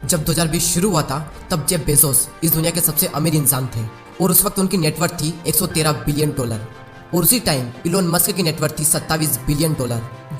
जब 2020 शुरू हुआ था तब जेफ बेजोस इस दुनिया के सबसे अमीर इंसान थे और उस वक्त उनकी नेटवर्थ थी $113 बिलियन और उसी टाइम इलोन मस्क की नेटवर्थ थी $27 बिलियन।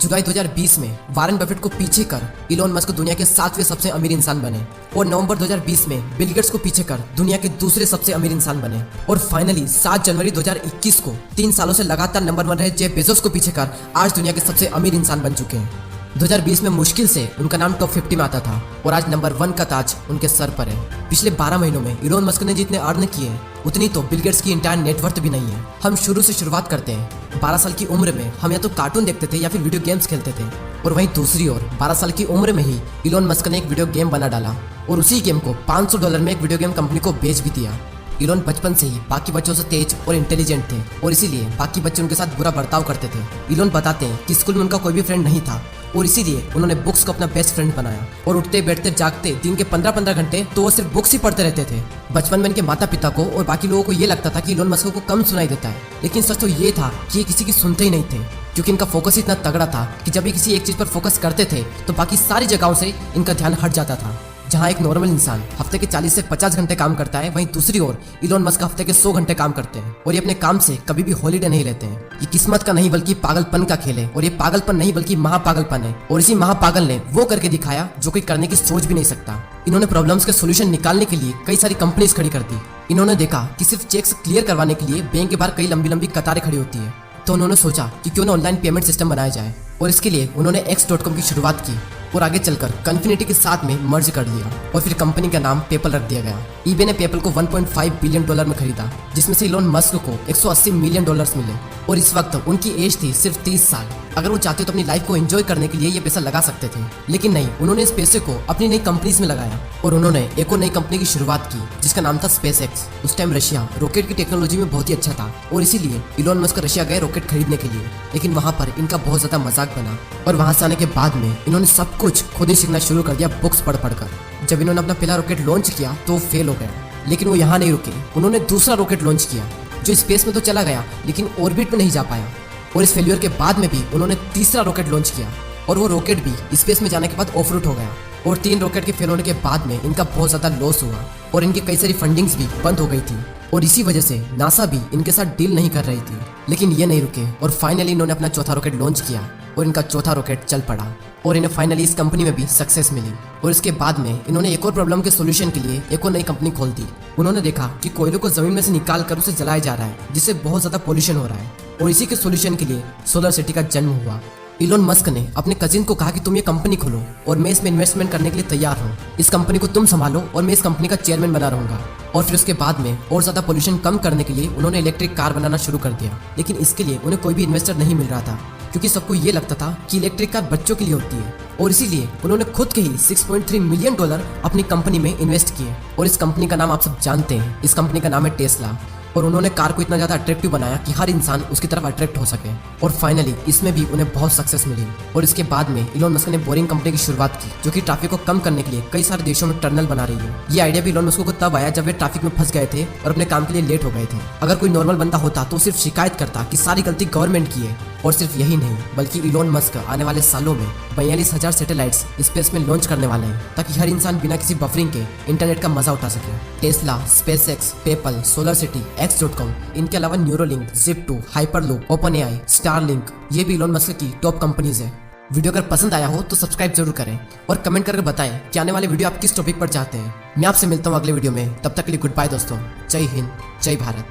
जुलाई 2020 में वारेन बफेट को पीछे कर इलोन मस्क दुनिया के 7वें सबसे अमीर इंसान बने और नवंबर 2020 में बिल गेट्स को पीछे कर दुनिया के दूसरे सबसे अमीर इंसान बने और फाइनली 7 जनवरी 2021 को 3 सालों से लगातार नंबर 1 रहे जेफ बेजोस को पीछे कर आज दुनिया के सबसे अमीर इंसान बन चुके हैं। 2020 में मुश्किल से उनका नाम टॉप 50 में आता था और आज नंबर 1 का ताज उनके सर पर है। पिछले 12 महीनों में इलोन मस्क ने जितने अर्न किए हैं उतनी तो बिल गेट्स की इंटायर नेटवर्थ भी नहीं है। हम शुरू से शुरुआत करते हैं। 12 साल की उम्र में हम या तो कार्टून देखते थे या फिर वीडियो गेम्स खेलते थे और वहीं दूसरी ओर 12 साल की उम्र में ही इलोन मस्क ने एक वीडियो गेम बना डाला और उसी गेम को $500 में एक वीडियो गेम कंपनी को बेच भी दिया। इलोन बचपन से ही बाकी बच्चों से तेज और इंटेलिजेंट थे और इसीलिए बाकी बच्चे उनके साथ बुरा बर्ताव करते थे। इलोन बताते हैं कि स्कूल में उनका कोई भी फ्रेंड नहीं था और इसीलिए उन्होंने बुक्स को अपना बेस्ट फ्रेंड बनाया और उठते बैठते जागते दिन के 15-15 घंटे तो वो सिर्फ बुक्स ही पढ़ते रहते थे। बचपन में इनके माता पिता को और बाकी लोगों को ये लगता था कि इलोन मस्क को कम सुनाई देता है, लेकिन सच तो ये था कि ये किसी की सुनते ही नहीं थे क्योंकि इनका फोकस इतना तगड़ा था कि जब ये किसी एक चीज पर फोकस करते थे तो बाकी सारी जगहों से इनका ध्यान हट जाता था। जहां एक नॉर्मल इंसान हफ्ते के 40 से 50 घंटे काम करता है, वहीं दूसरी ओर इलोन मस्क हफ्ते के 100 घंटे काम करते हैं और ये अपने काम से कभी भी हॉलीडे नहीं लेते हैं। ये किस्मत का नहीं बल्कि पागलपन का खेल है और ये पागलपन नहीं बल्कि महापागलपन है और इसी महापागल ने वो करके दिखाया जो कोई करने की सोच भी नहीं सकता। इन्होंने प्रॉब्लम्स के सोल्यूशन निकालने के लिए कई सारी कंपनीज खड़ी कर दी। इन्होंने देखा कि सिर्फ चेक्स क्लियर करवाने के लिए बैंक के बाहर कई लंबी लंबी कतारें खड़ी होती है, तो उन्होंने सोचा कि क्यों ना ऑनलाइन पेमेंट सिस्टम बनाया जाए और इसके लिए उन्होंने X.com की शुरुआत की और आगे चलकर कन्फिनिटी के साथ में मर्ज कर लिया और फिर कंपनी का नाम पेपल रख दिया गया। ईबे ने पेपल को $1.5 बिलियन में खरीदा जिसमें से इलोन मस्क को $180 मिलियन मिले और इस वक्त उनकी एज थी सिर्फ 30 साल। अगर वो चाहते तो अपनी लाइफ को एंजॉय करने के लिए ये पैसा लगा सकते थे, लेकिन नहीं, उन्होंने इस पैसे को अपनी नई कंपनीज में लगाया और उन्होंने एक और नई कंपनी की शुरुआत की जिसका नाम था SpaceX। उस टाइम रशिया रॉकेट की टेक्नोलॉजी में बहुत ही अच्छा था और इसीलिए इलोन मस्क रशिया गए रॉकेट खरीदने के लिए, लेकिन वहाँ पर इनका बहुत ज्यादा मजाक बना और वहाँ से आने के बाद में इन्होंने सब कुछ खुद ही सीखना शुरू कर दिया बुक्स पढ़ कर। जब इन्होंने अपना पहला रॉकेट लॉन्च किया तो फेल हो गया, लेकिन वो यहाँ नहीं रुके। उन्होंने दूसरा रॉकेट लॉन्च किया जो स्पेस में तो चला गया लेकिन ऑर्बिट में नहीं जा पाया और इस फेलियर के बाद में भी उन्होंने तीसरा रॉकेट लॉन्च किया और वो रॉकेट भी स्पेस में जाने के बाद ऑफ रूट हो गया और 3 रॉकेट के फेल होने के बाद में इनका बहुत ज्यादा लॉस हुआ और इनकी कई सारी फंडिंग्स भी बंद हो गई थी और इसी वजह से नासा भी इनके साथ डील नहीं कर रही थी। लेकिन ये नहीं रुके और फाइनली इन्होंने अपना चौथा रॉकेट लॉन्च किया और इनका चौथा रॉकेट चल पड़ा और इन्हें फाइनली इस कंपनी में भी सक्सेस मिली और इसके बाद में इन्होंने एक और प्रॉब्लम के सोल्यूशन के लिए एक और नई कंपनी खोल दी। उन्होंने देखा कि कोयले को जमीन में से निकाल कर उसे जलाया जा रहा है जिससे बहुत ज्यादा पोल्यूशन हो रहा है और इसी के सोल्यूशन के लिए सोलर सिटी का जन्म हुआ। इलोन मस्क ने अपने कजिन को कहा कि तुम ये कंपनी खोलो और मैं इसमें इन्वेस्टमेंट करने के लिए तैयार हूँ। इस कंपनी को तुम संभालो और मैं इस कंपनी का चेयरमैन बना रहूंगा। और फिर उसके बाद में और ज्यादा पोल्यूशन कम करने के लिए उन्होंने इलेक्ट्रिक कार बनाना शुरू कर दिया, लेकिन इसके लिए उन्हें कोई भी इन्वेस्टर नहीं मिल रहा था क्योंकि सबको ये लगता था कि इलेक्ट्रिक कार बच्चों के लिए होती है और इसीलिए उन्होंने खुद के ही $6.3 मिलियन अपनी कंपनी में इन्वेस्ट किए और इस कंपनी का नाम आप सब जानते हैं। इस कंपनी का नाम है टेस्ला और उन्होंने कार को इतना ज्यादा अट्रैक्टिव बनाया कि हर इंसान उसकी तरफ अट्रैक्ट हो सके और फाइनली इसमें भी उन्हें बहुत सक्सेस मिली। और इसके बाद में इलोन मस्क ने बोरिंग कंपनी की शुरुआत की जो कि ट्रैफिक को कम करने के लिए कई सारे देशों में टनल बना रही है। ये आइडिया भी इलोन मस्क को तब आया जब वे ट्रैफिक में फंस गए थे और अपने काम के लिए लेट हो गए थे। अगर कोई नॉर्मल बंदा होता तो सिर्फ शिकायत करता कि सारी गलती गवर्नमेंट की है और सिर्फ यही नहीं बल्कि इलोन मस्क आने वाले सालों में 42,000 सैटेलाइट्स स्पेस में लॉन्च करने वाले हैं ताकि हर इंसान बिना किसी बफरिंग के इंटरनेट का मजा उठा सके। Tesla, SpaceX, PayPal, solar city, X.com, इनके अलावा Neuralink, Zip2, hyperloop, OpenAI, Starlink, ये भी इलोन मस्क की टॉप कंपनीज है। वीडियो अगर पसंद आया हो तो सब्सक्राइब जरूर करें और कमेंट करके बताएं कि आने वाले वीडियो आप किस टॉपिक पर चाहते हैं। मैं आपसे मिलता हूँ अगले वीडियो में, तब तक के लिए गुड बाय दोस्तों। जय हिंद, जय भारत।